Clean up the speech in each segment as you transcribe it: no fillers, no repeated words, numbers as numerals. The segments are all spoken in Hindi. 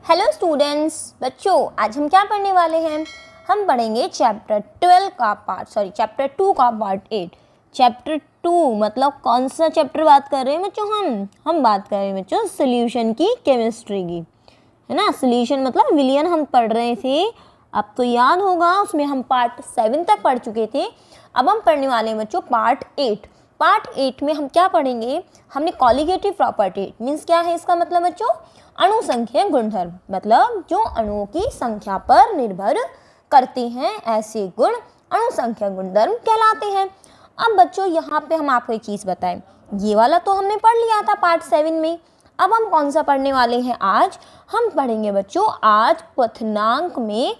हेलो स्टूडेंट्स, बच्चों आज हम क्या पढ़ने वाले हैं। हम पढ़ेंगे चैप्टर 2 का पार्ट 8। चैप्टर 2 मतलब कौन सा चैप्टर बात कर रहे हैं बच्चों। हम बात कर रहे हैं बच्चों सोल्यूशन की, केमिस्ट्री की, है ना। सोल्यूशन मतलब विलियन हम पढ़ रहे थे, अब तो याद होगा, उसमें हम पार्ट 7 तक पढ़ चुके थे। अब हम पढ़ने वाले हैं बच्चों पार्ट 8। पार्ट 8 में हम क्या पढ़ेंगे, हमने कॉलिगेटिव प्रॉपर्टी मीन्स क्या है इसका मतलब बच्चों, अणु संख्या गुणधर्म, मतलब जो अणुओं की संख्या पर निर्भर करते हैं ऐसे गुण अणु संख्या गुणधर्म कहलाते हैं। अब बच्चों यहाँ पे हम आपको एक चीज़ बताएं, ये वाला तो हमने पढ़ लिया था पार्ट 7 में। अब हम कौन सा पढ़ने वाले हैं आज, हम पढ़ेंगे बच्चों आज क्वथनांक में।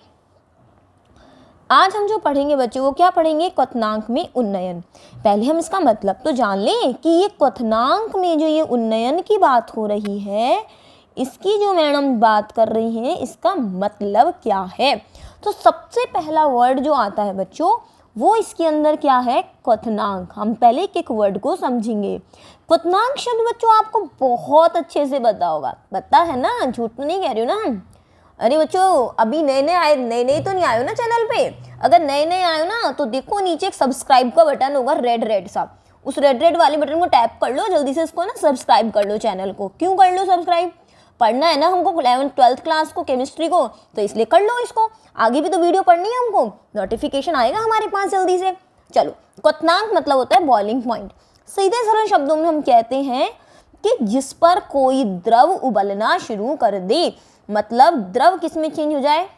आज हम जो पढ़ेंगे बच्चों वो क्या पढ़ेंगे, क्वथनांक में उन्नयन। पहले हम इसका मतलब तो जान लें कि ये क्वथनांक में जो ये उन्नयन की बात हो रही है, इसकी जो मैडम बात कर रही हैं, इसका मतलब क्या है। तो सबसे पहला वर्ड जो आता है बच्चों वो इसके अंदर क्या है, क्वथनांक। हम पहले एक वर्ड को समझेंगे। क्वथनांक शब्द बच्चों आपको बहुत अच्छे से पता होगा, पता है ना, झूठ तो नहीं कह रही हो ना। अरे बच्चों अभी नए नए तो नहीं आए हो ना चैनल पे। अगर नए आए हो ना तो देखो नीचे एक सब्सक्राइब का बटन होगा रेड सा, उस रेड वाले बटन को टैप कर लो, जल्दी से इसको ना सब्सक्राइब कर लो चैनल को। क्यों कर लो सब्सक्राइब, पढ़ना है ना हमको 11th 12th क्लास को केमिस्ट्री को, तो इसलिए कर लो इसको। आगे भी तो वीडियो पढ़नी है हमको, नोटिफिकेशन आएगा हमारे पास जल्दी से। चलो, क्वथनांक मतलब होता है बॉइलिंग पॉइंट। सीधे सरल शब्दों में हम कहते हैं कि जिस पर कोई द्रव उबलना शुरू कर दे, मतलब द्रव किस में चेंज हो जाए,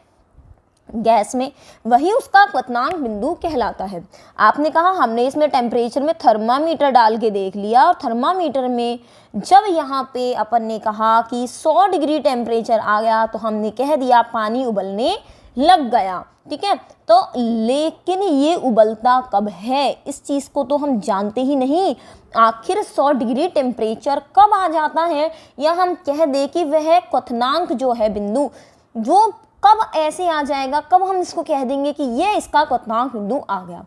गैस में, वही उसका क्वथनांक बिंदु कहलाता है। आपने कहा हमने इसमें टेम्परेचर में थर्मामीटर डाल के देख लिया, और थर्मामीटर में जब यहाँ पे अपन ने कहा कि 100 डिग्री टेम्परेचर आ गया तो हमने कह दिया पानी उबलने लग गया, ठीक है। तो लेकिन ये उबलता कब है, इस चीज़ को तो हम जानते ही नहीं। आखिर 100 डिग्री टेम्परेचर कब आ जाता है, या हम कह दे कि वह क्वथनांक जो है बिंदु जो कब ऐसे आ जाएगा, कब हम इसको कह देंगे कि ये इसका क्वथनांक बिंदु आ गया।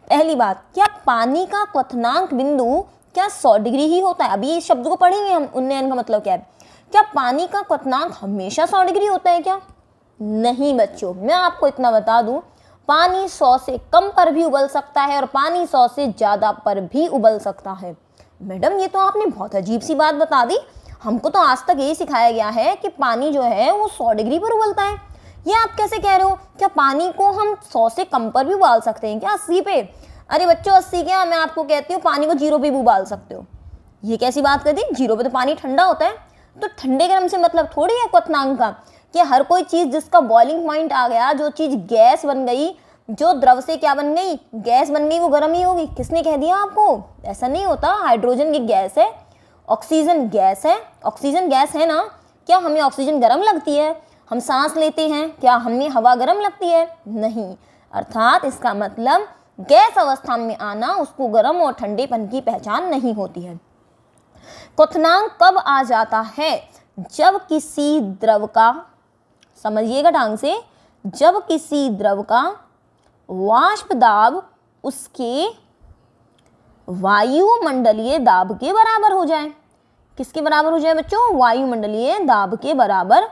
पहली बात, क्या पानी का क्वथनांक बिंदु क्या 100 डिग्री ही होता है। अभी इस शब्द को पढ़ेंगे हम, उन्नयन का मतलब क्या है। क्या पानी का क्वथनांक हमेशा 100 डिग्री होता है क्या, नहीं बच्चों। मैं आपको इतना बता दूं, पानी 100 से कम पर भी उबल सकता है और पानी 100 से ज़्यादा पर भी उबल सकता है। मैडम ये तो आपने बहुत अजीब सी बात बता दी, हमको तो आज तक यही सिखाया गया है कि पानी जो है वो 100 डिग्री पर उबलता है। ये आप कैसे कह रहे हो, क्या पानी को हम 100 से कम पर भी उबाल सकते हैं क्या, 80 पे। अरे बच्चों 80 क्या, मैं आपको कहती हूँ पानी को 0 पे भी उबाल सकते हो। ये कैसी बात कर दी, 0 पे तो पानी ठंडा होता है। तो ठंडे गर्म से मतलब थोड़ी है क्वथनांक का कि हर कोई चीज़ जिसका बॉइलिंग पॉइंट आ गया, जो चीज़ गैस बन गई, जो द्रव से क्या बन गई, गैस बन गई, वो गर्म ही होगी। किसने कह दिया आपको, ऐसा नहीं होता। हाइड्रोजन की गैस है, ऑक्सीजन गैस है, ऑक्सीजन गैस है ना। क्या हमें ऑक्सीजन गर्म लगती है, हम सांस लेते हैं, क्या हमें हवा गर्म लगती है, नहीं। अर्थात इसका मतलब गैस अवस्था में आना उसको गर्म और ठंडेपन की पहचान नहीं होती है। क्वथनांक कब आ जाता है, जब किसी द्रव का, समझिएगा ढंग से, जब किसी द्रव का वाष्प दाब उसके वायुमंडलीय दाब के बराबर हो जाए। किसके बराबर हो जाए बच्चों, वायुमंडलीय दाब के बराबर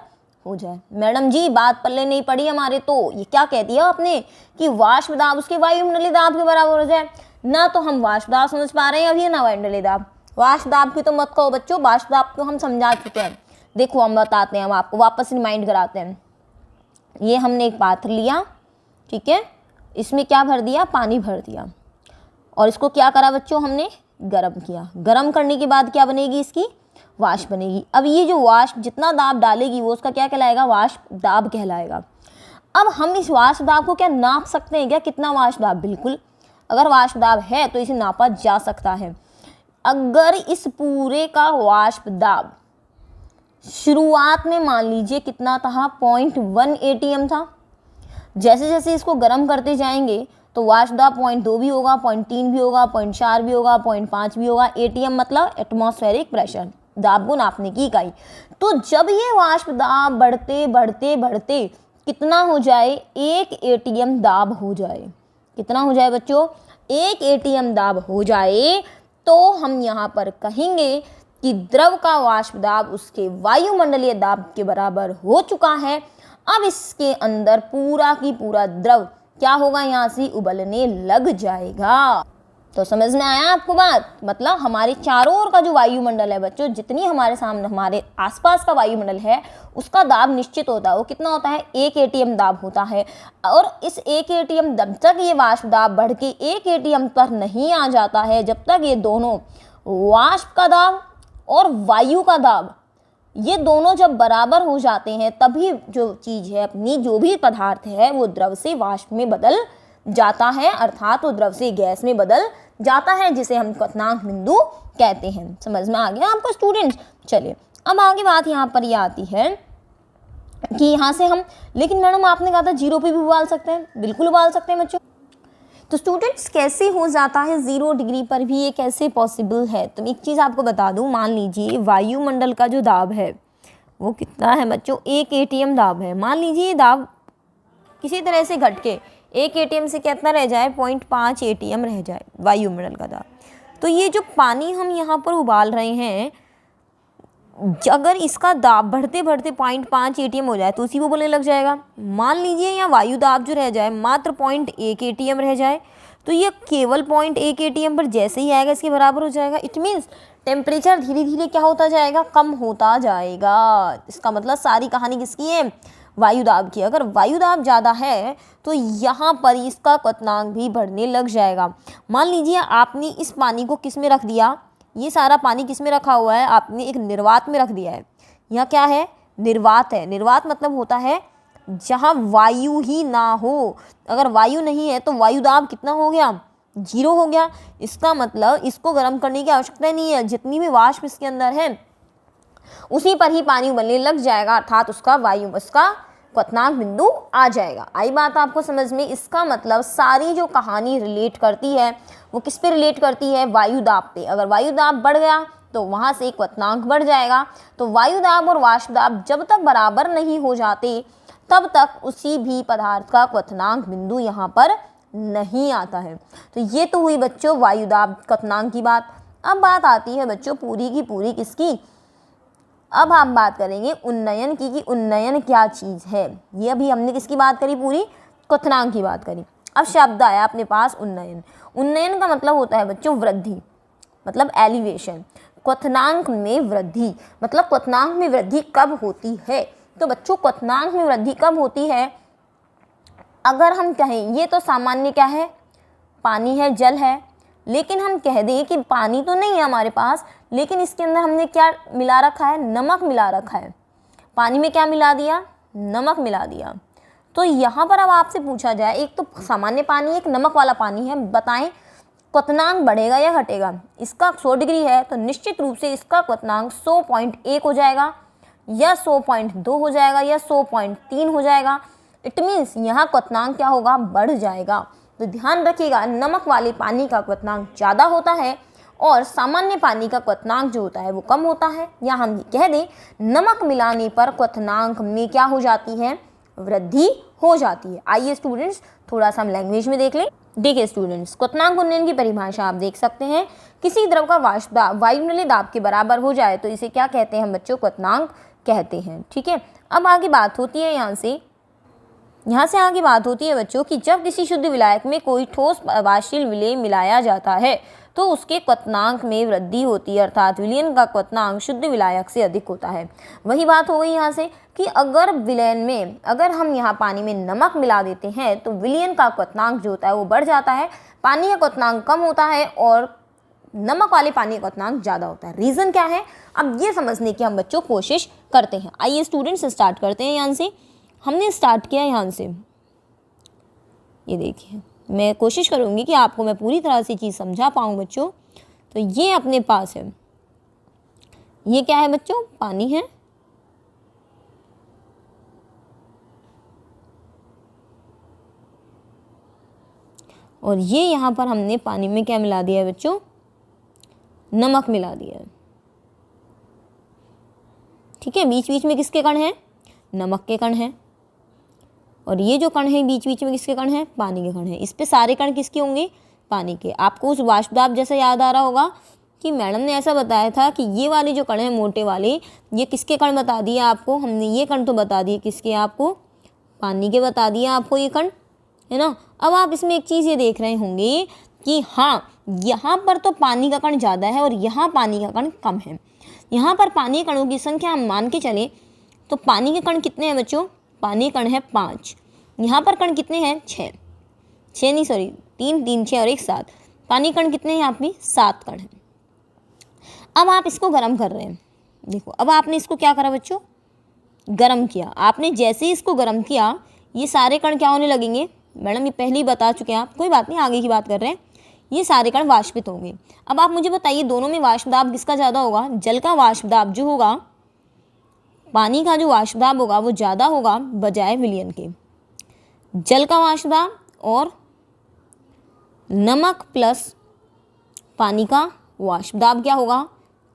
हो जाए। मैडम जी बात पल्ले नहीं पड़ी हमारे, तो ये क्या कह दिया आपने कि वाष्प दाब उसके वायुमंडलीय दाब के बराबर हो जाए। ना तो हम वाष्प दाब समझ पा रहे हैं अभी, ना वायुमंडलीय दाब। वाष्प दाब की तो मत कहो बच्चों, वाष्प दाब को हम समझा चुके हैं। देखो हम बताते हैं, हम आपको वापस रिमाइंड कराते हैं। ये हमने एक पात्र लिया, ठीक है, इसमें क्या भर दिया, पानी भर दिया, और इसको क्या करा बच्चों, हमने गर्म किया। गर्म करने के बाद क्या बनेगी, इसकी वाष्प बनेगी। अब ये जो वाष्प जितना दाब डालेगी वो उसका क्या कहलाएगा, वाष्प दाब कहलाएगा। अब हम इस वाष्प दाब को क्या नाप सकते हैं क्या, कितना वाष्प दाब, बिल्कुल। अगर वाष्प दाब है तो इसे नापा जा सकता है। अगर इस पूरे का वाष्प दाब शुरुआत में मान लीजिए कितना था, 0.1 ATM था, जैसे जैसे इसको गर्म करते जाएंगे तो वाष्प दाब 0.2 भी होगा, 0.3 भी होगा, 0.4 भी होगा, 0.5 भी होगा। ATM मतलब एटमॉस्फेरिक प्रेशर, दाब को नापने की इकाई। तो जब ये वाष्प दाब बढ़ते बढ़ते बढ़ते कितना हो जाए, 1 ATM दाब हो जाए। कितना हो जाए बच्चों, 1 ATM दाब हो जाए, तो हम यहाँ पर कहेंगे कि द्रव का वाष्प दाब उसके वायुमंडलीय दाब के बराबर हो चुका है। अब इसके अंदर पूरा की पूरा द्रव क्या होगा, यहाँ से उबलने लग जाएगा। तो समझ में आया आपको बात? मतलब हमारे चारों ओर का जो वायुमंडल है बच्चों, जितनी हमारे सामने हमारे आसपास का वायुमंडल है उसका दाब निश्चित होता है। वो कितना होता है? 1 ATM दाब होता है। और इस 1 ATM जब तक ये वाष्प दाब बढ़ के 1 ATM पर नहीं आ जाता है, जब तक ये दोनों वाष्प का दाब और वायु का दाब ये दोनों जब बराबर हो जाते हैं, तभी जो चीज़ है अपनी, जो भी पदार्थ है वो द्रव से वाष्प में बदल जाता है, अर्थात वो द्रव से गैस में बदल जाता है, जिसे हम क्वथनांक बिंदु कहते हैं। समझ में आ गया आपको स्टूडेंट्स? चलिए अब आगे बात यहाँ पर ये आती है कि यहाँ से हम, लेकिन मैडम आपने कहा था 0 पे भी उबाल सकते हैं। बिल्कुल उबाल सकते हैं बच्चों। तो स्टूडेंट्स कैसे हो जाता है 0 डिग्री पर भी, ये कैसे पॉसिबल है? तो एक चीज़ आपको बता दूं, मान लीजिए वायुमंडल का जो दाब है वो कितना है बच्चों? 1 ATM दाब है। मान लीजिए ये दाब किसी तरह से घट के 1 ATM से कितना रह जाए? 0.5 ATM रह जाए वायुमंडल का दाब। तो ये जो पानी हम यहाँ पर उबाल रहे हैं, अगर इसका दाब बढ़ते बढ़ते 0.5 ATM हो जाए तो उसी को बोलने लग जाएगा। मान लीजिए यहाँ वायु दाब जो रह जाए मात्र 0.1 ATM रह जाए, तो ये केवल 0.1 ATM पर जैसे ही आएगा इसके बराबर हो जाएगा। इट मीन्स टेम्परेचर धीरे धीरे क्या होता जाएगा? कम होता जाएगा। इसका मतलब सारी कहानी किसकी है? वायु दाब की। अगर वायु दाब ज़्यादा है तो यहाँ पर इसका क्वथनांक भी बढ़ने लग जाएगा। मान लीजिए आपने इस पानी को किस में रख दिया? ये सारा पानी किस में रखा हुआ है? आपने एक निर्वात में रख दिया है। यहाँ क्या है? निर्वात है। निर्वात मतलब होता है जहाँ वायु ही ना हो। अगर वायु नहीं है तो वायु दाब कितना हो गया? 0 हो गया। इसका मतलब इसको गर्म करने की आवश्यकता नहीं है। जितनी भी वाष्प इसके अंदर है उसी पर ही पानी उबलने लग जाएगा, अर्थात उसका क्वथनांक बिंदु आ जाएगा। आई बात आपको समझ में? इसका मतलब सारी जो कहानी रिलेट करती है वो किस पे रिलेट करती है? वायु दाब पे। अगर वायु दाब बढ़ गया तो वहाँ से क्वथनांक बढ़ जाएगा। तो वायु दाब और वाष्प दाब जब तक बराबर नहीं हो जाते तब तक उसी भी पदार्थ का क्वथनांक बिंदु यहाँ पर नहीं आता है। तो ये तो हुई बच्चों वायु दाब क्वथनांक की बात। अब बात आती है बच्चों पूरी की पूरी किसकी? अब हम बात करेंगे उन्नयन की, कि उन्नयन क्या चीज़ है। ये अभी हमने किसकी बात करी? पूरी क्वथनांक की बात करी। अब शब्द आया अपने पास उन्नयन। उन्नयन का मतलब होता है बच्चों वृद्धि, मतलब एलिवेशन। क्वथनांक में वृद्धि, मतलब क्वथनांक में वृद्धि कब होती है? तो बच्चों क्वथनांक में वृद्धि कब होती है? अगर हम कहें ये तो सामान्य क्या है? पानी है, जल है, लेकिन हम कह दें कि पानी तो नहीं है हमारे पास, लेकिन इसके अंदर हमने क्या मिला रखा है? नमक मिला रखा है। पानी में क्या मिला दिया? नमक मिला दिया। तो यहाँ पर अब आपसे पूछा जाए, एक तो सामान्य पानी, एक नमक वाला पानी है, बताएं क्वथनांक बढ़ेगा या घटेगा? इसका 100 डिग्री है तो निश्चित रूप से इसका क्वथनांक 100.1 हो जाएगा, या 100.2 हो जाएगा, या 100.3 हो जाएगा। इट मीन्स यहाँ क्वथनांक क्या होगा? बढ़ जाएगा। तो ध्यान रखिएगा, नमक वाले पानी का क्वथनांक ज़्यादा होता है और सामान्य पानी का क्वथनांक जो होता है वो कम होता है। या हम ये कह दें नमक मिलाने पर क्वथनांक में क्या हो जाती है? वृद्धि हो जाती है। आइए स्टूडेंट्स थोड़ा सा हम लैंग्वेज में देख लें। देखिए स्टूडेंट्स, क्वथनांक उन्नयन की परिभाषा आप देख सकते हैं। किसी द्रव का वाष्प दाब वायुमंडलीय दाब के बराबर हो जाए तो इसे क्या कहते हैं बच्चों? क्वथनांक कहते हैं। ठीक है, अब आगे बात होती है यहाँ से आगे बात होती है बच्चों कि जब किसी शुद्ध विलायक में कोई ठोस प्रभावशील विलेय मिलाया जाता है तो उसके क्वथनांक में वृद्धि होती है, अर्थात विलयन का क्वथनांक शुद्ध विलायक से अधिक होता है। वही बात हो गई यहाँ से कि अगर विलयन में, अगर हम यहाँ पानी में नमक मिला देते हैं तो विलयन का क्वथनांक जो होता है वो बढ़ जाता है, पानी का क्वथनांक कम होता है और नमक वाले पानी का क्वथनांक ज़्यादा होता है। रीज़न क्या है? अब ये समझने की हम बच्चों कोशिश करते हैं। आइए स्टूडेंट्स स्टार्ट करते हैं। यहाँ से हमने स्टार्ट किया, यहाँ से ये देखिए, मैं कोशिश करूँगी कि आपको मैं पूरी तरह से चीज़ समझा पाऊँ बच्चों। तो ये अपने पास है, ये क्या है बच्चों? पानी है। और ये यहाँ पर हमने पानी में क्या मिला दिया है बच्चों? नमक मिला दिया है। ठीक है, बीच बीच में किसके कण हैं? नमक के कण हैं। और ये जो कण है बीच बीच में किसके कण हैं? पानी के कण हैं। इस पे सारे कण किसके होंगे? पानी के। आपको उस वाष्प दाब जैसा याद आ रहा होगा कि मैडम ने ऐसा बताया था कि ये वाले जो कण हैं मोटे वाले, ये किसके कण बता दिए आपको, हमने ये कण तो बता दिए किसके, आपको पानी के बता दिए आपको ये कण, है ना। अब आप इसमें एक चीज़ ये देख रहे होंगे कि हाँ यहाँ पर तो पानी का कण ज़्यादा है और यहाँ पानी का कण कम है। यहाँ पर पानी कणों की संख्या हम मान के चले तो पानी के कण कितने हैं बच्चों, पानी कण है 5, यहाँ पर कण कितने हैं 6 नहीं सॉरी 3 3 6 और 1 7, पानी कण कितने हैं यहाँ पे 7 कण हैं। अब आप इसको गर्म कर रहे हैं, देखो अब आपने इसको क्या करा बच्चों, गर्म किया। आपने जैसे ही इसको गर्म किया ये सारे कण क्या होने लगेंगे, मैडम ये पहले ही बता चुके हैं आप, कोई बात नहीं आगे की बात कर रहे हैं, ये सारे कण वाष्पित होंगे। अब आप मुझे बताइए दोनों में वाष्प दाब किसका ज़्यादा होगा, जल का वाष्प दाब जो होगा, पानी का जो वाष्प दाब होगा वो ज़्यादा होगा बजाय विलयन के। जल का वाष्प दाब और नमक प्लस पानी का वाष्प दाब क्या होगा,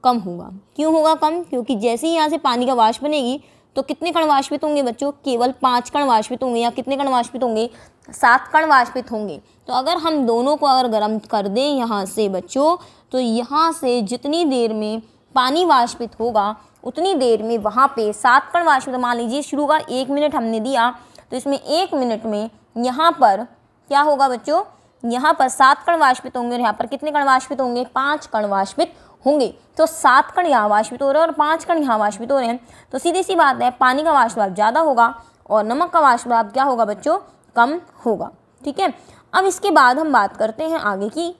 कम होगा। क्यों होगा कम, क्योंकि जैसे ही यहाँ से पानी का वाष्प बनेगी तो कितने कण वाष्पित होंगे बच्चों, केवल 5 कण वाष्पित होंगे, या कितने कण वाष्पित होंगे 7 कण वाष्पित होंगे। तो अगर हम दोनों को अगर गर्म कर दें यहाँ से बच्चों, तो यहाँ से जितनी देर में पानी वाष्पित होगा उतनी देर में वहाँ पे 7 कण वाष्पित, मान लीजिए शुरू का 1 मिनट हमने दिया, तो इसमें 1 मिनट में यहाँ पर क्या होगा बच्चों, यहाँ पर 7 कण वाष्पित होंगे और यहाँ पर कितने कण वाष्पित होंगे, 5 कण वाष्पित होंगे। तो 7 कण यहाँ वाष्पित हो रहे हैं और 5 कण यहाँ वाष्पित हो रहे हैं, तो सीधी सी बात है पानी का वाष्प दाब ज़्यादा होगा और नमक का वाष्प दाब क्या होगा बच्चों, कम होगा। ठीक है, अब इसके बाद हम बात करते हैं आगे की।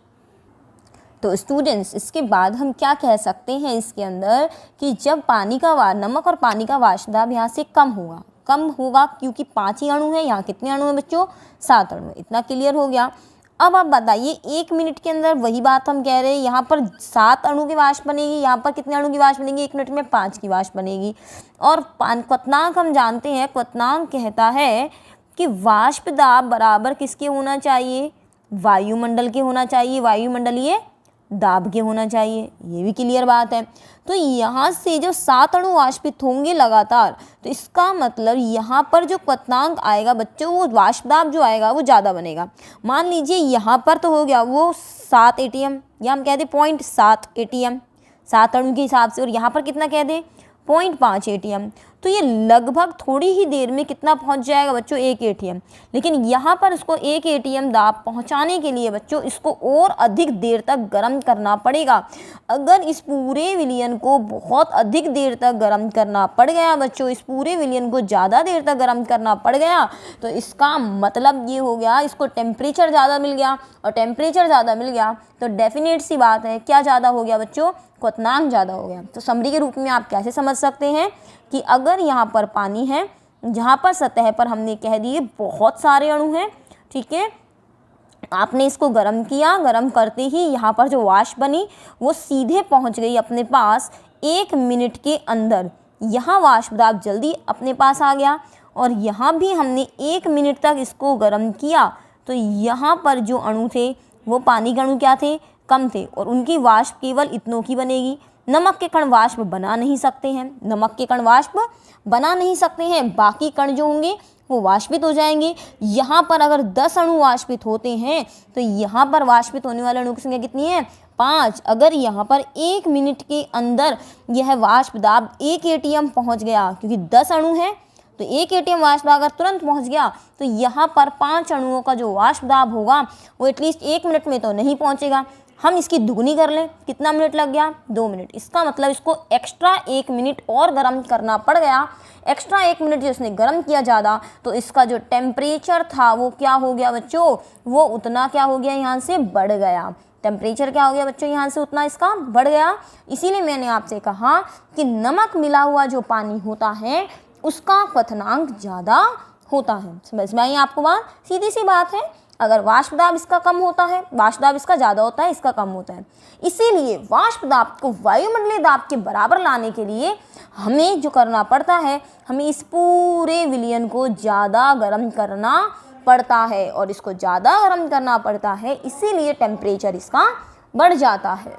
तो स्टूडेंट्स इसके बाद हम क्या कह सकते हैं इसके अंदर कि जब पानी का नमक और पानी का वाष्प दाब यहाँ से कम होगा क्योंकि 5 ही अणु है, यहाँ कितने अणु हैं बच्चों, 7 अणु है। इतना क्लियर हो गया। अब आप बताइए 1 मिनट के अंदर वही बात हम कह रहे हैं, यहाँ पर 7 अणु की वाष्प बनेगी, यहाँ पर कितने अणु की वाष्प बनेगी, 1 मिनट में 5 की वाष्प बनेगी। और क्वथनांक हम जानते हैं, क्वथनांक कहता है कि वाष्प दाब बराबर किसके होना चाहिए, वायुमंडल के होना चाहिए, वायुमंडलीय दाब के होना चाहिए। ये भी क्लियर बात है। तो यहाँ से जब 7 अणु वाष्पित होंगे लगातार, तो इसका मतलब यहाँ पर जो क्वथनांक आएगा बच्चों, वो वाष्प दाब जो आएगा वो ज़्यादा बनेगा। मान लीजिए यहाँ पर तो हो गया वो 7 ATM, या हम कह दें 0.7 ATM 7 अणु के हिसाब से, और यहाँ पर कितना कह दें 0.5 ATM। तो ये लगभग थोड़ी ही देर में कितना पहुंच जाएगा बच्चों, 1 ATM। लेकिन यहाँ पर इसको 1 ATM दाब पहुंचाने के लिए बच्चों इसको और अधिक देर तक गर्म करना पड़ेगा। अगर इस पूरे विलयन को बहुत अधिक देर तक गर्म करना पड़ गया बच्चों, इस पूरे विलयन को ज़्यादा देर तक गर्म करना पड़ गया, तो इसका मतलब ये हो गया इसको टेम्परेचर ज़्यादा मिल गया, और टेम्परेचर ज़्यादा मिल गया तो डेफिनेट सी बात है क्या ज़्यादा हो गया बच्चों, क्वथनांक ज़्यादा हो गया। तो समरी के रूप में आप कैसे समझ सकते हैं कि अगर यहाँ पर पानी है, जहाँ पर सतह पर हमने कह दिए बहुत सारे अणु हैं, ठीक है, आपने इसको गर्म किया, गर्म करते ही यहाँ पर जो वाष्प बनी वो सीधे पहुँच गई अपने पास 1 मिनट के अंदर। यहाँ वाष्प दाब जल्दी अपने पास आ गया, और यहाँ भी हमने 1 मिनट तक इसको गर्म किया, तो यहाँ पर जो अणु थे वो पानी के अणु क्या थे, कम थे, और उनकी वाष्प केवल इतनों की बनेगी। नमक के कण वाष्प बना नहीं सकते हैं, नमक के कण वाष्प बना नहीं सकते हैं, बाकी कण जो होंगे वो वाष्पित हो जाएंगे। यहाँ पर अगर 10 अणु वाष्पित होते हैं तो यहाँ पर वाष्पित होने वाले अणु की संख्या कितनी है, 5। अगर यहाँ पर 1 मिनट के अंदर यह वाष्प दाब 1 ATM पहुँच गया, क्योंकि 10 अणु हैं तो 1 ATM वाष्प दाब अगर तुरंत पहुँच गया, तो यहाँ पर 5 अणुओं का जो वाष्प दाब होगा वो एटलीस्ट 1 मिनट में तो नहीं पहुँचेगा। हम इसकी दुगनी कर लें, कितना मिनट लग गया, 2 मिनट। इसका मतलब इसको एक्स्ट्रा 1 मिनट और गर्म करना पड़ गया। एक्स्ट्रा 1 मिनट जो इसने गर्म किया ज़्यादा, तो इसका जो टेम्परेचर था वो क्या हो गया बच्चों, वो उतना क्या हो गया, यहाँ से बढ़ गया। टेम्परेचर क्या हो गया बच्चों, यहाँ से उतना इसका बढ़ गया। इसीलिए मैंने आपसे कहा कि नमक मिला हुआ जो पानी होता है उसका क्वथनांक ज़्यादा होता है। समझ में आई आपको बात, सीधी सी बात है। अगर वाष्प दाब इसका कम होता है, वाष्प दाब इसका ज़्यादा होता है, इसका कम होता है। इसीलिए वाष्प दाब को वायुमंडलीय दाब के बराबर लाने के लिए हमें जो करना पड़ता है, हमें इस पूरे विलयन को ज़्यादा गर्म करना पड़ता है, और इसको ज़्यादा गर्म करना पड़ता है, इसीलिए टेम्परेचर इसका बढ़ जाता है।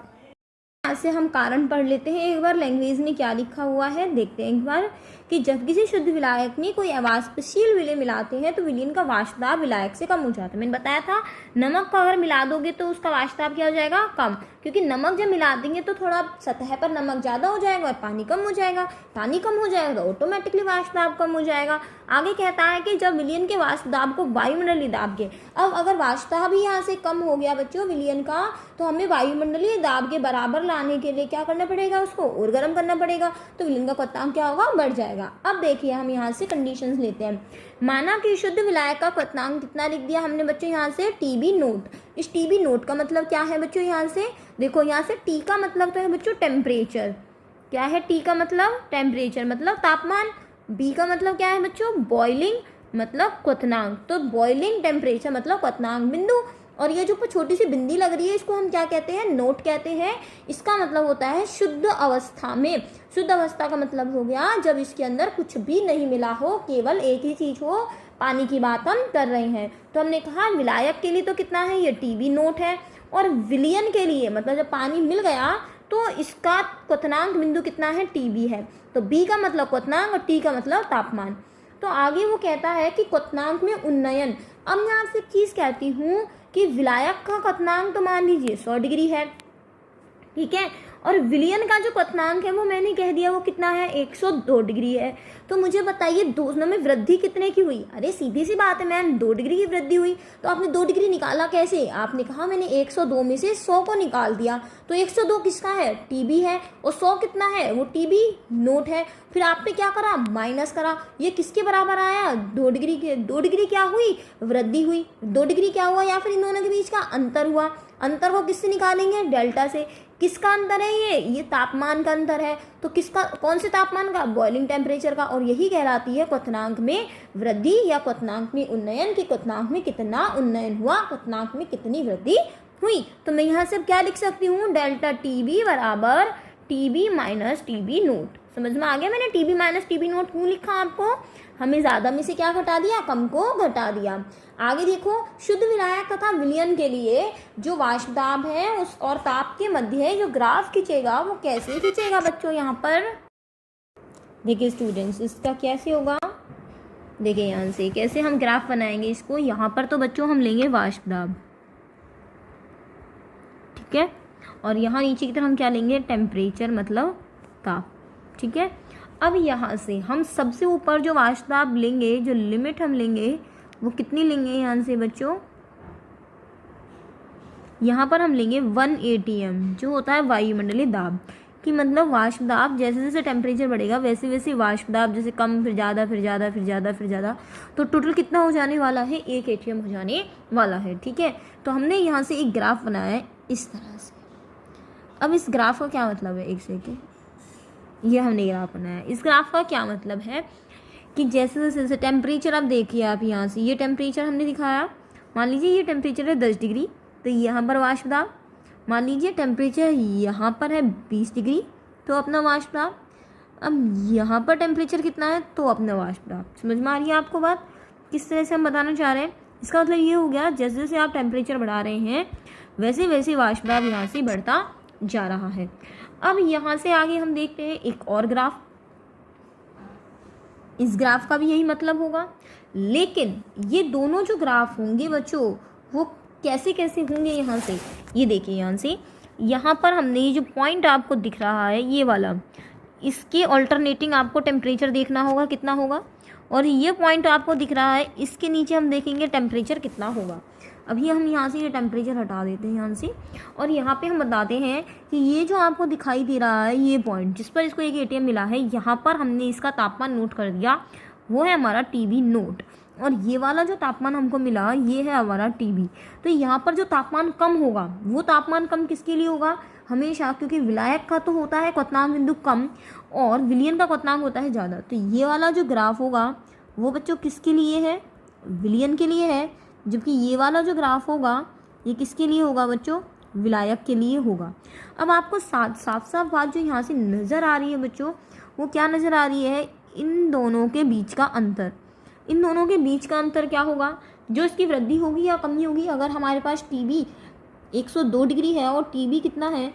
यहाँ से हम कारण पढ़ लेते हैं एक बार, लैंग्वेज में क्या लिखा हुआ है देखते हैं एक बार कि जब किसी शुद्ध विलायक में कोई अवाष्पशील विलय मिलाते हैं तो विलयन का वाष्पदाब विलायक से कम हो जाता है। मैंने बताया था नमक को अगर मिला दोगे तो उसका वाष्पदाब क्या हो जाएगा, कम, क्योंकि नमक जब मिला देंगे तो थोड़ा सतह पर नमक ज़्यादा हो जाएगा और पानी कम हो जाएगा, पानी कम हो जाएगा तो ऑटोमेटिकली वाष्पदाब कम हो जाएगा। आगे कहता है कि जब विलयन के वाष्पदाब को वायुमंडलीय दाब के, अब अगर वाष्पदाब ही यहाँ से कम हो गया बच्चों विलयन का, तो हमें वायुमंडलीय दाब के बराबर लाने के लिए क्या करना पड़ेगा, उसको और गर्म करना पड़ेगा, तो विलयन का क्वथनांक क्या होगा, बढ़ जाएगा। अब देखिए हम यहाँ से कंडीशंस लेते हैं। माना कि शुद्ध विलायक का क्वथनांक कितना लिख दिया हमने बच्चों यहाँ से, टीबी नोट। इस टीबी नोट का मतलब क्या है बच्चों, यहाँ से देखो, यहाँ से टी का मतलब तो है बच्चों टेम्परेचर। क्या है टी का मतलब, टेम्परेचर मतलब तापमान। बी का मतलब क्या है बच्चों, बॉइलिंग मतलब क्वथनांक। तो बॉइलिंग टेम्परेचर मतलब क्वथनांक बिंदु। और ये जो छोटी सी बिंदी लग रही है इसको हम क्या कहते हैं, नोट कहते हैं। इसका मतलब होता है शुद्ध अवस्था में। शुद्ध अवस्था का मतलब हो गया जब इसके अंदर कुछ भी नहीं मिला हो, केवल एक ही चीज हो, पानी की बात हम कर रहे हैं। तो हमने कहा विलायक के लिए तो कितना है, ये टीबी नोट है। और विलयन के लिए मतलब जब पानी मिल गया तो इसका क्वथनांक बिंदु कितना है, टीबी है। तो बी का मतलब क्वथनांक और टी का मतलब तापमान। तो आगे वो कहता है कि क्वथनांक में उन्नयन। अब मैं आपसे एक चीज़ कहती हूँ कि विलायक का क्वथनांक तो मान लीजिए 100 डिग्री है, ठीक है, और विलयन का जो क्वथनांक है वो मैंने कह दिया वो कितना है, 102 डिग्री है। तो मुझे बताइए दोनों में वृद्धि कितने की हुई। अरे सीधी सी बात है मैम, 2 डिग्री की वृद्धि हुई। तो आपने 2 डिग्री निकाला कैसे, आपने कहा मैंने 102 में से 100 को निकाल दिया। तो 102 किसका है, टीबी है, और 100 कितना है, वो टीबी नोट है। फिर आपने क्या करा, माइनस करा। ये किसके बराबर आया, 2 डिग्री के। 2 डिग्री क्या हुई, वृद्धि हुई। 2 डिग्री क्या हुआ, या फिर इन दोनों के बीच का अंतर हुआ। अंतर को किससे निकालेंगे, डेल्टा से। किसका अंतर है ये तापमान का अंतर है। तो किसका, कौन से तापमान का, बॉइलिंग टेम्परेचर का। और यही कहलाती है क्वथनांक में वृद्धि या क्वथनांक में उन्नयन, कि क्वथनांक में कितना उन्नयन हुआ, क्वथनांक में कितनी वृद्धि हुई। तो मैं यहाँ से क्या लिख सकती हूँ, डेल्टा टीबी बराबर टीबी माइनस टीबी नोट। समझ में आ गया, मैंने टीबी माइनस टीबी नोट क्यों लिखा आपको, हमें ज़्यादा में से क्या घटा दिया, कम को घटा दिया। आगे देखो, शुद्ध विलायक तथा विलयन के लिए जो वाष्पदाब है उस और ताप के मध्य जो ग्राफ खींचेगा वो कैसे खींचेगा बच्चों, यहाँ पर देखिए स्टूडेंट्स, इसका कैसे होगा, देखिए यहाँ से कैसे हम ग्राफ बनाएंगे इसको। यहाँ पर तो बच्चों हम लेंगे वाष्पदाब, ठीक है, और यहाँ नीचे की तरफ हम क्या लेंगे, टेम्परेचर मतलब ताप, ठीक है। अब यहाँ से हम सबसे ऊपर जो वाष्पदाब लेंगे, जो लिमिट हम लेंगे वो कितनी लेंगे यहाँ से बच्चों, यहाँ पर हम लेंगे 1 atm जो होता है वायुमंडलीय दाब, कि मतलब वाष्पदाब जैसे जैसे टेम्परेचर बढ़ेगा वैसे वैसे वाष्पदाब जैसे कम, फिर ज़्यादा, फिर ज़्यादा, फिर ज़्यादा, फिर ज़्यादा, तो टोटल कितना हो जाने वाला है, 1 atm हो जाने वाला है, ठीक है। तो हमने यहाँ से एक ग्राफ बनाया है इस तरह से। अब इस ग्राफ का क्या मतलब है, एक सेकेंड, ये हमने ग्राफ बनाया है। इस ग्राफ का क्या मतलब है कि जैसे जैसे टेम्परेचर आप देखिए, आप यहाँ से ये टेम्परेचर हमने दिखाया, मान लीजिए ये टेम्परेचर है 10 डिग्री, तो यहाँ पर वाष्पदाब, मान लीजिए टेम्परेचर यहाँ पर है 20 डिग्री, तो अपना वाष्पदाब। अब यहाँ पर टेम्परेचर कितना है, तो अपना वाष्पदाब। समझ में आ रही है आपको बात, किस तरह से हम बताना चाह रहे हैं। इसका मतलब ये हो गया जैसे जैसे आप टेम्परेचर बढ़ा रहे हैं वैसे वैसे वाष्पदाब यहाँ से बढ़ता जा रहा है। अब यहाँ से आगे हम देखते हैं एक और ग्राफ, इस ग्राफ का भी यही मतलब होगा, लेकिन ये दोनों जो ग्राफ होंगे बच्चों वो कैसे कैसे होंगे, यहाँ से ये देखिए, यहाँ से यहाँ पर हमने ये जो पॉइंट आपको दिख रहा है ये वाला, इसके ऑल्टरनेटिंग आपको टेम्परेचर देखना होगा कितना होगा, और ये पॉइंट आपको दिख रहा है इसके नीचे हम देखेंगे टेम्परेचर कितना होगा। अभी हम यहाँ से ये टेम्परेचर हटा देते हैं यहाँ से, और यहाँ पे हम बताते हैं कि ये जो आपको दिखाई दे रहा है ये पॉइंट जिस पर इसको 1 atm मिला है, यहाँ पर हमने इसका तापमान नोट कर दिया, वो है हमारा टीबी नोट। और ये वाला जो तापमान हमको मिला ये है हमारा टीबी। तो यहाँ पर जो तापमान कम होगा वो तापमान कम किसके लिए होगा, हमेशा, क्योंकि विलायक का तो होता है क्वथनांक बिंदु कम और विलयन का क्वथनांक होता है ज़्यादा। तो ये वाला जो ग्राफ होगा वो बच्चों किसके लिए है, विलयन के लिए है, जबकि ये वाला जो ग्राफ होगा ये किसके लिए होगा बच्चों, विलायक के लिए होगा। अब आपको साफ साफ बात जो यहाँ से नज़र आ रही है बच्चों वो क्या नज़र आ रही है, इन दोनों के बीच का अंतर। इन दोनों के बीच का अंतर क्या होगा, जो इसकी वृद्धि होगी या कमी होगी। अगर हमारे पास टीबी 102 डिग्री है और टीबी कितना है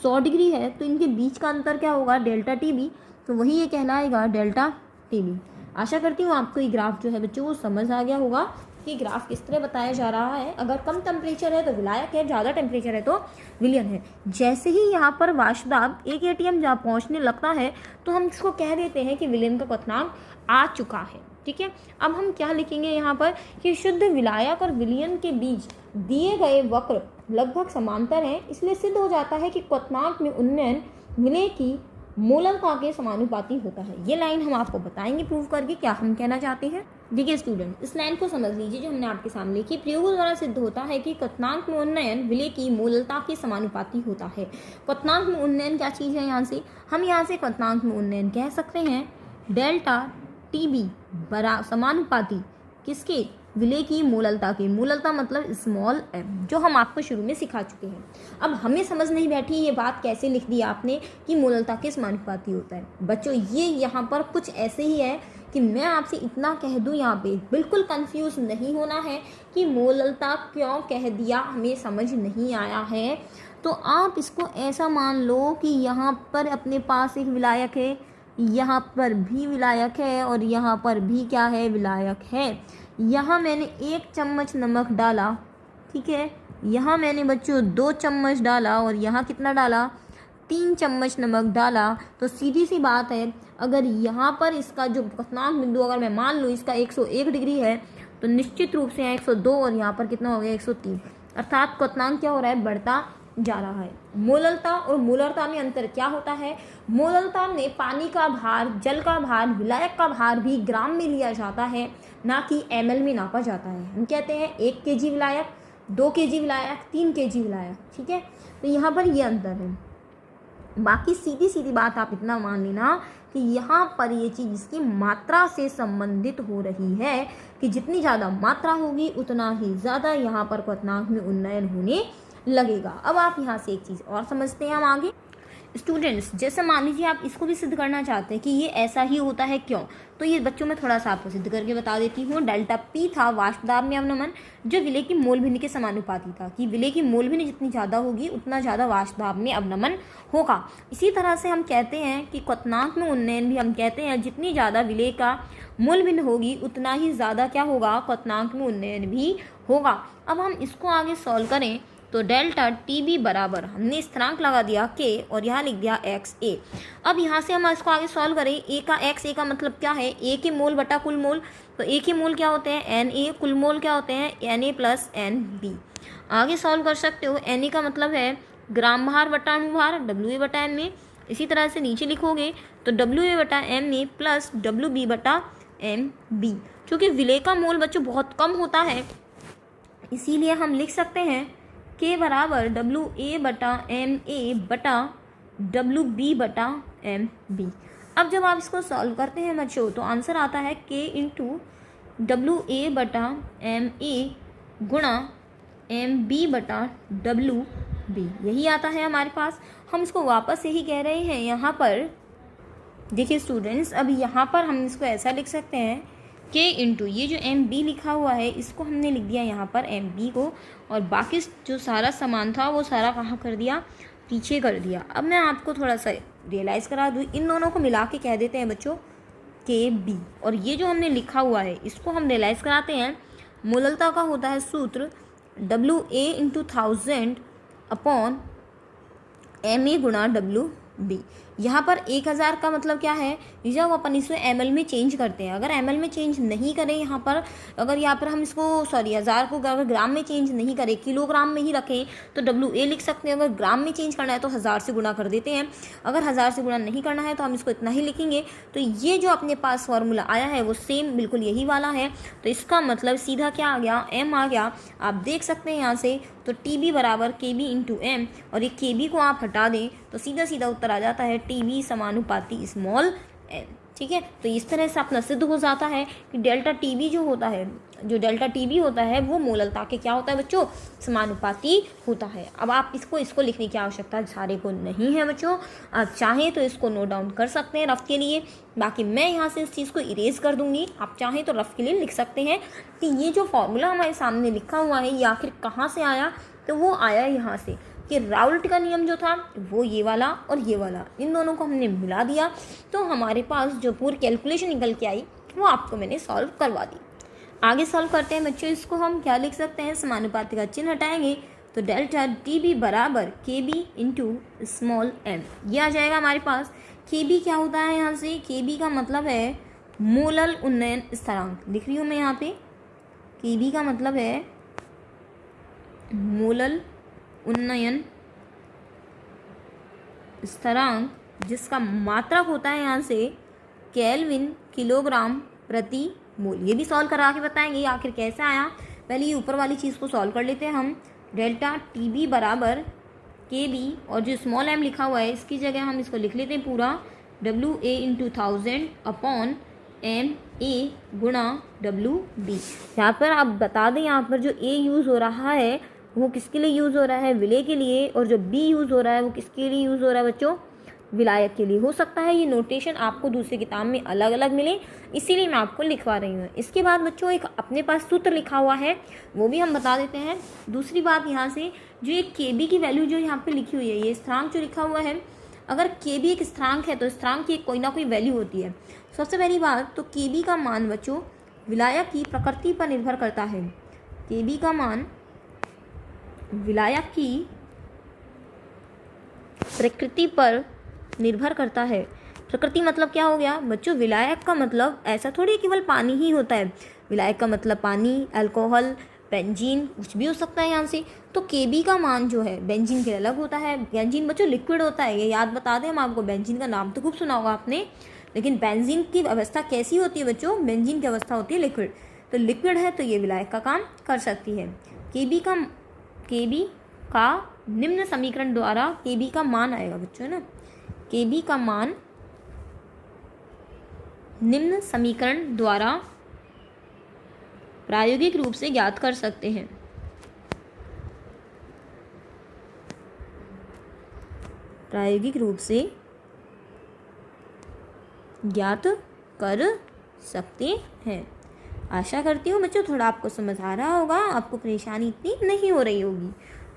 100 डिग्री है, तो इनके बीच का अंतर क्या होगा, डेल्टा टीबी। तो वही ये कहलाएगा डेल्टा टीबी। आशा करती हूँ आपको ये ग्राफ जो है बच्चों वो समझ आ गया होगा कि ग्राफ किस तरह बताया जा रहा है। अगर कम टेम्परेचर है तो विलायक है, ज़्यादा टेम्परेचर है तो विलयन है। जैसे ही यहाँ पर वाष्प दाब 1 atm जहाँ पहुँचने लगता है तो हम इसको कह देते हैं कि विलयन का क्वथनांक आ चुका है। ठीक है, अब हम क्या लिखेंगे यहाँ पर कि शुद्ध विलायक और विलयन के बीच दिए गए वक्र लगभग समांतर हैं, इसलिए सिद्ध हो जाता है कि क्वथनांक में उन्नयन विलय की मूललता के समानुपाती होता है। ये लाइन हम आपको बताएंगे प्रूव करके क्या हम कहना चाहते हैं। देखिए स्टूडेंट, इस लाइन को समझ लीजिए जो हमने आपके सामने लिखी। प्रयोगों द्वारा सिद्ध होता है कि क्वथनांक में उन्नयन विलय की मूललता के समानुपाती होता है। क्वथनांक में उन्नयन क्या चीज़ है? यहाँ से क्वथनांक में उन्नयन कह सकते हैं डेल्टा टीबी समानुपाती किसके? विलय की मूललता के। मूललता मतलब स्मॉल m, जो हम आपको शुरू में सिखा चुके हैं। अब हमें समझ नहीं बैठी ये बात कैसे लिख दी आपने कि मूललता के समानुपाती होता है। बच्चों ये यहाँ पर कुछ ऐसे ही है कि मैं आपसे इतना कह दूँ, यहाँ पे बिल्कुल कंफ्यूज नहीं होना है कि मूललता क्यों कह दिया, हमें समझ नहीं आया है तो आप इसको ऐसा मान लो कि यहाँ पर अपने पास एक विलायक है, यहाँ पर भी विलायक है और यहाँ पर भी क्या है? विलायक है। यहाँ मैंने 1 चम्मच नमक डाला, ठीक है, यहाँ मैंने बच्चों 2 चम्मच डाला और यहाँ कितना डाला? 3 चम्मच नमक डाला। तो सीधी सी बात है, अगर यहाँ पर इसका जो क्वथनांक बिंदु अगर मैं मान लूँ इसका 101 डिग्री है तो निश्चित रूप से यहाँ 102 और यहाँ पर कितना हो गया? 103। अर्थात क्वथनांक क्या हो रहा है? बढ़ता जा रहा है। मोललता और मोलरता में अंतर क्या होता है? मोललता में पानी का भार, जल का भार, विलायक का भार भी ग्राम में लिया जाता है, ना कि ml में नापा जाता है। हम कहते हैं 1 kg विलायक, 2 kg विलायक, 3 kg विलायक। ठीक है, तो यहाँ पर ये अंतर है। बाकी सीधी बात आप इतना मान लेना कि यहाँ पर ये चीज़ इसकी मात्रा से संबंधित हो रही है कि जितनी ज़्यादा मात्रा होगी उतना ही ज़्यादा यहाँ पर क्वथनांक में उन्नयन होने लगेगा। अब आप यहाँ से एक चीज़ और समझते हैं हम आगे। स्टूडेंट्स, जैसे मान लीजिए आप इसको भी सिद्ध करना चाहते हैं कि ये ऐसा ही होता है क्यों, तो ये बच्चों में थोड़ा सा आपको सिद्ध करके बता देती हूँ। डेल्टा पी था वाष्प दाब में अवनमन, जो विलय की मोल भिन्न के समानुपाती था कि विलय की मोल भिन्न जितनी ज़्यादा होगी उतना ज़्यादा वाष्प दाब में अवनमन होगा। इसी तरह से हम कहते हैं कि क्वथनांक में उन्नयन भी हम कहते हैं जितनी ज़्यादा विलय का मोल भिन्न होगी उतना ही ज़्यादा क्या होगा? क्वथनांक में उन्नयन भी होगा। अब हम इसको आगे सॉल्व करें तो डेल्टा टी बी बराबर हमने स्थिरांक लगा दिया k और यहाँ लिख दिया एक्स ए। अब यहाँ से हम इसको आगे सॉल्व करें, a का x, a का मतलब क्या है? a के मोल बटा कुल मोल, तो a के मोल क्या होते हैं? Na, कुल मोल क्या होते हैं? Na plus Nb। आगे सॉल्व कर सकते हो, Na का मतलब है ग्राम भार बटा अणुभार WA बटा Ma। इसी तरह से नीचे लिखोगे तो WA बटा Ma प्लस WB बटा Mb। चूँकि विलय का मोल बच्चों बहुत कम होता है इसीलिए हम लिख सकते हैं K बराबर WA बटा MA बटा WB बटा MB। अब जब आप इसको सॉल्व करते हैं बच्चों तो आंसर आता है K इंटू WA बटा MA गुणा MB बटा WB, यही आता है हमारे पास। हम इसको वापस यही कह रहे हैं यहाँ पर। देखिए स्टूडेंट्स, अब यहाँ पर हम इसको ऐसा लिख सकते हैं K इंटू ये जो MB लिखा हुआ है इसको हमने लिख दिया यहाँ पर MB को, और बाकी जो सारा सामान था वो सारा कहाँ कर दिया? पीछे कर दिया। अब मैं आपको थोड़ा सा रियलाइज़ करा दूँ, इन दोनों को मिला के कह देते हैं बच्चों KB, और ये जो हमने लिखा हुआ है इसको हम रियलाइज़ कराते हैं। मूललता का होता है सूत्र WA इंटू 1000 अपॉन MA गुणा WB। यहाँ पर 1000 का मतलब क्या है? जब अपन इसको ml में चेंज करते हैं, अगर ml में चेंज नहीं करें यहाँ पर, अगर यहाँ पर हम इसको 1000 को अगर ग्राम में चेंज नहीं करें, किलोग्राम में ही रखें तो WA लिख सकते हैं। अगर ग्राम में चेंज करना है तो 1000 से गुणा कर देते हैं, अगर 1000 से गुणा नहीं करना है तो हम इसको इतना ही लिखेंगे। तो ये जो अपने पास फॉर्मूला आया है वो सेम बिल्कुल यही वाला है। तो इसका मतलब सीधा क्या आ गया? M आ गया। आप देख सकते हैं यहाँ से, तो TB बराबर KB इंटू M, और ये KB को आप हटा दें तो सीधा सीधा उत्तर आ जाता है TB समानुपाती स्मॉल n। ठीक है, तो इस तरह से अपना सिद्ध हो जाता है कि डेल्टा TB जो होता है, जो डेल्टा TB होता है वो मोललता के क्या होता है बच्चों? समानुपाती होता है। अब आप इसको लिखने की आवश्यकता सारे को नहीं है बच्चों, आप चाहें तो इसको नोट डाउन कर सकते हैं रफ के लिए। बाकी मैं यहाँ से इस चीज़ को इरेज कर दूंगी, आप चाहें तो रफ के लिए लिख सकते हैं कि ये जो फॉर्मूला हमारे सामने लिखा हुआ है ये आखिर कहाँ से आया? तो वो आया यहाँ से। कि राउल्ट का नियम जो था वो ये वाला और ये वाला, इन दोनों को हमने मिला दिया तो हमारे पास जो पूरी कैलकुलेशन निकल के आई वो आपको मैंने सॉल्व करवा दी। आगे सॉल्व करते हैं बच्चों। इसको हम क्या लिख सकते हैं, समानुपाती का चिन्ह हटाएंगे तो डेल्टा टी बी बराबर के बी इंटू स्मॉल एम, ये आ जाएगा हमारे पास। के बी क्या होता है यहाँ से, के बी का मतलब है मोलल उन्नयन स्थिरांक, लिख रही हूँ मैं यहाँ पे। के बी का मतलब है मोलल उन्नयन स्थिरांक, जिसका मात्रक होता है यहाँ से केल्विन किलोग्राम प्रति मोल। ये भी सॉल्व करा के बताएंगे आखिर कैसे आया। पहले ये ऊपर वाली चीज़ को सॉल्व कर लेते हैं हम। डेल्टा टी बी बराबर के बी, और जो स्मॉल एम लिखा हुआ है इसकी जगह हम इसको लिख लेते हैं पूरा W A into 1000 upon M A गुणा डब्ल्यू बी। यहाँ पर आप बता दें, यहाँ पर जो ए यूज़ हो रहा है वो किसके लिए यूज़ हो रहा है, विलय के लिए, और जो बी यूज़ हो रहा है वो किसके लिए यूज़ हो रहा है बच्चों, विलायक के लिए। हो सकता है ये नोटेशन आपको दूसरी किताब में अलग अलग मिले, इसीलिए मैं आपको लिखवा रही हूँ। इसके बाद बच्चों एक अपने पास सूत्र लिखा हुआ है वो भी हम बता देते हैं। दूसरी बात यहाँ से जो एक के बी की वैल्यू जो यहाँ पे लिखी हुई है, ये स्थिरांक जो लिखा हुआ है, अगर के बी एक स्थिरांक है तो स्थिरांक की कोई ना कोई वैल्यू होती है। सबसे पहली बात तो के बी का मान बच्चों विलायक की प्रकृति पर निर्भर करता है। के बी का मान विलायक की प्रकृति पर निर्भर करता है। प्रकृति मतलब क्या हो गया बच्चों, विलायक का मतलब ऐसा थोड़ी केवल पानी ही होता है। विलायक का मतलब पानी, अल्कोहल, बेंजीन, कुछ भी हो सकता है यहाँ से। तो केबी का मान जो है बेंजीन के अलग होता है। बेंजीन बच्चों लिक्विड होता है, ये याद बता दें हम आपको। बेंजीन का नाम तो खूब सुना होगा आपने, लेकिन बेंजीन की अवस्था कैसी होती है बच्चों, बेंजीन की अवस्था होती है लिक्विड। तो लिक्विड है तो ये विलायक का काम कर सकती है। केबी का निम्न समीकरण द्वारा केबी का मान आएगा बच्चों, है ना। केबी का मान निम्न समीकरण द्वारा प्रायोगिक रूप से ज्ञात कर सकते हैं। प्रायोगिक रूप से ज्ञात कर सकते हैं। आशा करती हूँ बच्चों थोड़ा आपको समझ आ रहा होगा, आपको परेशानी इतनी नहीं हो रही होगी।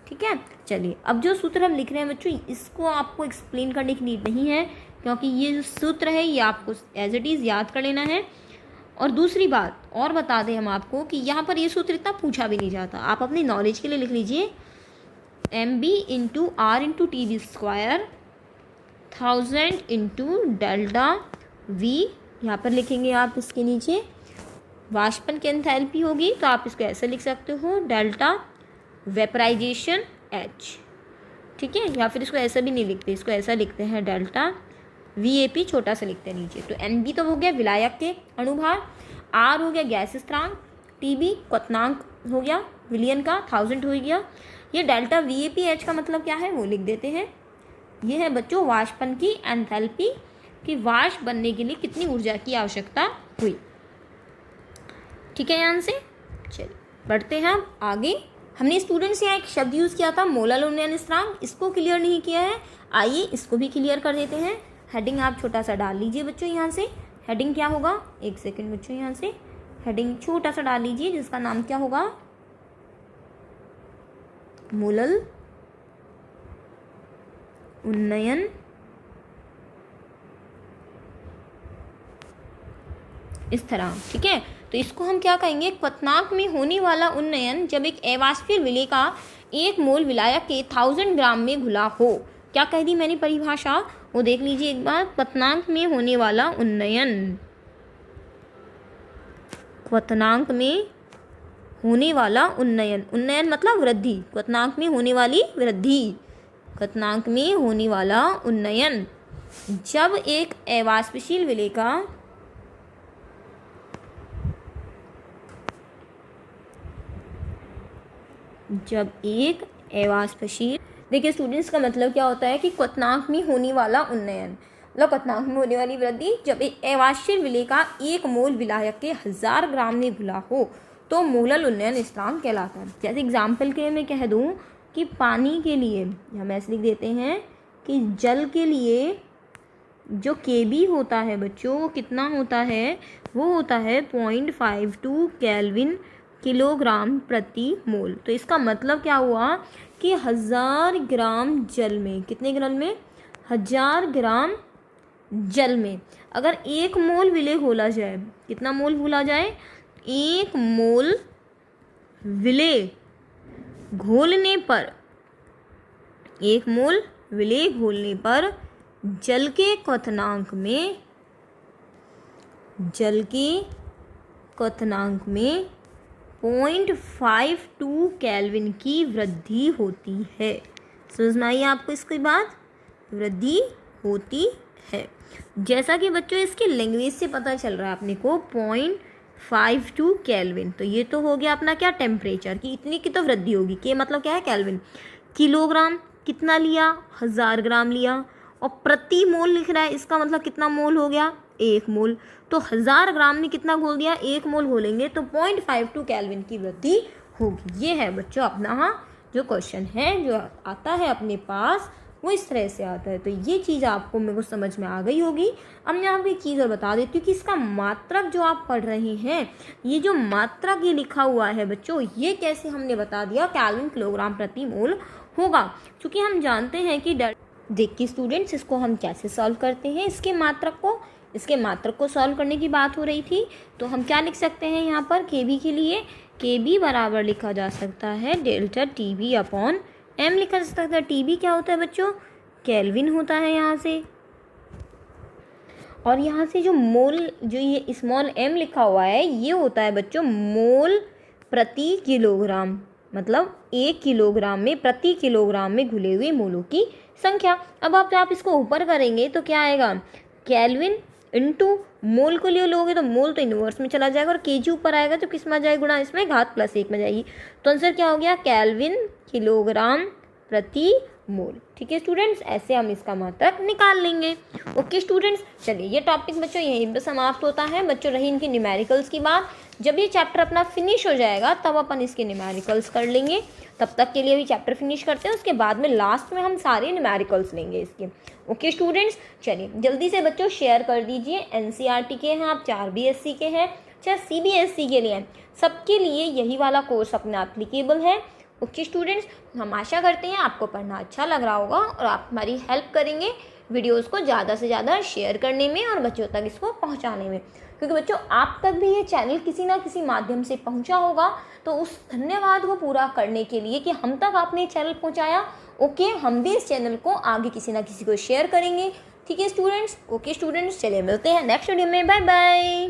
ठीक है, चलिए अब जो सूत्र हम लिख रहे हैं बच्चों इसको आपको एक्सप्लेन करने की नीड नहीं है, क्योंकि ये जो सूत्र है ये आपको एज इट इज़ याद कर लेना है। और दूसरी बात और बता दें हम आपको कि यहाँ पर ये सूत्र इतना पूछा भी नहीं जाता, आप अपनी नॉलेज के लिए लिख लीजिए M B into R into T B square 1000 into delta V. यहाँ पर लिखेंगे आप इसके नीचे वाष्पन की एंथैल्पी होगी तो आप इसको ऐसे लिख सकते हो डेल्टा वेपराइजेशन एच। ठीक है, या फिर इसको ऐसा भी नहीं लिखते, इसको ऐसा लिखते हैं डेल्टा वी ए पी, छोटा सा लिखते हैं नीचे। तो एन बी तो हो गया विलायक के अणुभार, आर हो गया गैस स्थिरांक, टी बी क्वथनांक हो गया विलयन का 1000 हो गया। ये delta V A P H का मतलब क्या है वो लिख देते हैं। ये है बच्चों वाष्पन की एंथैल्पी कि वाष्प बनने के लिए कितनी ऊर्जा की आवश्यकता हुई। ठीक है, यहाँ से चलिए बढ़ते हैं अब आगे। हमने स्टूडेंट्स यहाँ एक शब्द यूज़ किया था मोलल उन्नयन स्थिरांक, इसको क्लियर नहीं किया है, आइए इसको भी क्लियर कर देते हैं। हेडिंग आप छोटा सा डाल लीजिए बच्चों, यहाँ से हेडिंग क्या होगा, एक सेकंड बच्चों, यहाँ से हेडिंग छोटा सा डाल लीजिए जिसका नाम क्या होगा मोलल उन्नयन स्थिरांक। ठीक है, तो इसको हम क्या कहेंगे, क्वथनांक में होने वाला उन्नयन जब एक अवाष्पीय विलय का 1 मोल विलायक के 1000 ग्राम में घुला हो। क्या कह दी मैंने परिभाषा, वो देख लीजिए एक बार। क्वथनांक में होने वाला उन्नयन, क्वथनांक में होने वाला उन्नयन, उन्नयन मतलब वृद्धि, क्वथनांक में होने वाली वृद्धि, क्वथनांक में होने वाला उन्नयन जब एक अवाष्पशील विलय का अवाष्पशील, देखिए स्टूडेंट्स का मतलब क्या होता है कि क्वथनांक में होने वाला उन्नयन मतलब क्वथनांक में होने वाली वृद्धि जब एक अवाष्पशील विलय का 1 मोल विलायक के 1000 ग्राम में घुला हो तो मोलल उन्नयन स्थिरांक कहलाता है। जैसे एग्जाम्पल के लिए मैं कह दूं कि पानी के लिए हम ऐसे लिख देते हैं कि जल के लिए जो केबी होता है बच्चों वो कितना होता है, वो होता है 0.52 केल्विन किलोग्राम प्रति मोल। तो इसका मतलब क्या हुआ कि 1000 ग्राम जल में, कितने ग्राम में, 1000 ग्राम जल में अगर 1 मोल विलेय घोला जाए, कितना मोल घोला जाए, 1 मोल विलेय घोलने पर, 1 मोल विलेय घोलने पर जल के क्वथनांक में, जल के क्वथनांक में 0.52 केल्विन की वृद्धि होती है। समझ में आई आपको इसकी बात, वृद्धि होती है। जैसा कि बच्चों इसके लैंग्वेज से पता चल रहा है अपने को 0.52 केल्विन, तो ये तो हो गया अपना क्या, टेम्परेचर की इतनी की तो वृद्धि होगी, के मतलब क्या है, केल्विन। किलोग्राम कितना लिया, 1000 ग्राम लिया, और प्रति मोल लिख रहा है, इसका मतलब कितना मोल हो गया, 1 मोल। तो 1000 ग्राम में कितना घोल दिया, 1 मोल घोलेंगे तो 0.52 केल्विन की वृद्धि होगी। ये है बच्चों अपना जो क्वेश्चन है जो आता है अपने पास, वो इस तरह से आता है। तो ये चीज़ आपको मेरे को समझ में आ गई होगी। अब मैं आपको एक चीज़ और बता देती हूँ कि इसका मात्रक जो आप पढ़ रहे हैं, ये जो मात्रक ये लिखा हुआ है बच्चों, ये कैसे हमने बता दिया, केल्विन किलोग्राम प्रति मोल होगा। क्योंकि हम जानते हैं कि देखिए स्टूडेंट्स, इसको हम कैसे सॉल्व करते हैं, इसके मात्रक को सॉल्व करने की बात हो रही थी। तो हम क्या लिख सकते हैं यहाँ पर, KB के लिए KB बराबर लिखा जा सकता है डेल्टा TB अपॉन M लिखा जा सकता है। TB क्या होता है बच्चों, केल्विन होता है यहाँ से, और यहाँ से जो मोल, जो ये स्मॉल m लिखा हुआ है, ये होता है बच्चों मोल प्रति किलोग्राम, मतलब 1 किलोग्राम में, प्रति किलोग्राम में घुले हुए मोलों की संख्या। अब आप इसको ऊपर करेंगे तो क्या आएगा, केल्विन इनटू मोल को लिए लोगे तो मोल तो इनवर्स में चला जाएगा, और केजी ऊपर आएगा तो किस में जाएगा, गुणा इसमें, घात +1 में जाएगी। तो आंसर क्या हो गया, केल्विन किलोग्राम प्रति मोल। ठीक है स्टूडेंट्स, ऐसे हम इसका मात्रक निकाल लेंगे। ओके स्टूडेंट्स, चलिए ये टॉपिक बच्चों यहीं पर समाप्त होता है। बच्चों रही इनकी न्यूमेरिकल्स की बात, जब ये चैप्टर अपना फिनिश हो जाएगा तब अपन इसके न्यूमेरिकल्स कर लेंगे। तब तक के लिए भी चैप्टर फिनिश करते हैं, उसके बाद में लास्ट में हम सारे न्यूमेरिकल्स लेंगे इसके। ओके स्टूडेंट्स, चलिए जल्दी से बच्चों शेयर कर दीजिए। NCERT के हैं आप, 4 BSc के हैं, चाहे CBSE के लिए हैं, सबके लिए यही वाला कोर्स अपना एप्लीकेबल है। ओके स्टूडेंट्स, हम आशा करते हैं आपको पढ़ना अच्छा लग रहा होगा और आप हमारी हेल्प करेंगे वीडियोस को ज़्यादा से ज़्यादा शेयर करने में और बच्चों तक इसको पहुंचाने में, क्योंकि बच्चों आप तक भी ये चैनल किसी ना किसी माध्यम से पहुंचा होगा। तो उस धन्यवाद को पूरा करने के लिए कि हम तक आपने चैनल पहुंचाया, ओके, हम भी इस चैनल को आगे किसी ना किसी को शेयर करेंगे। ठीक है स्टूडेंट्स, ओके स्टूडेंट्स, चलिए मिलते हैं नेक्स्ट वीडियो में, बाय बाय।